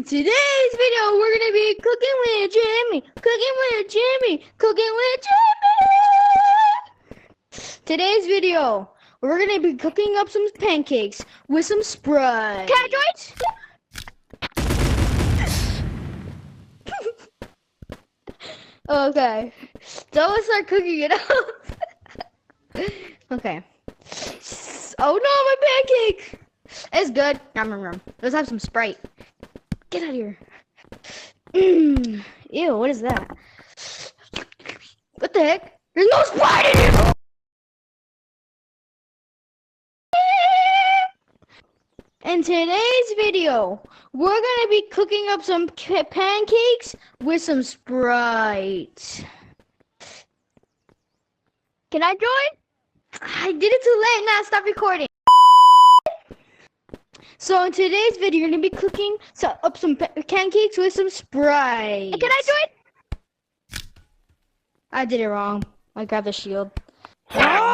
In today's video, we're gonna be cooking with Jimmy. Today's video, we're gonna be cooking up some pancakes with some Sprite. Can I join? Okay, so let's start cooking it up. Okay. Oh no, my pancake! It's good. Let's have some Sprite. Get out of here. Ew, what is that? What the heck? There's no Sprite in here! In today's video, we're gonna be cooking up some pancakes with some Sprite. Can I join? I did it too late. Now stop recording. So in today's video, you're gonna be cooking up some pancakes with some Sprite. Can I join? I did it wrong. I grabbed the shield. Oh!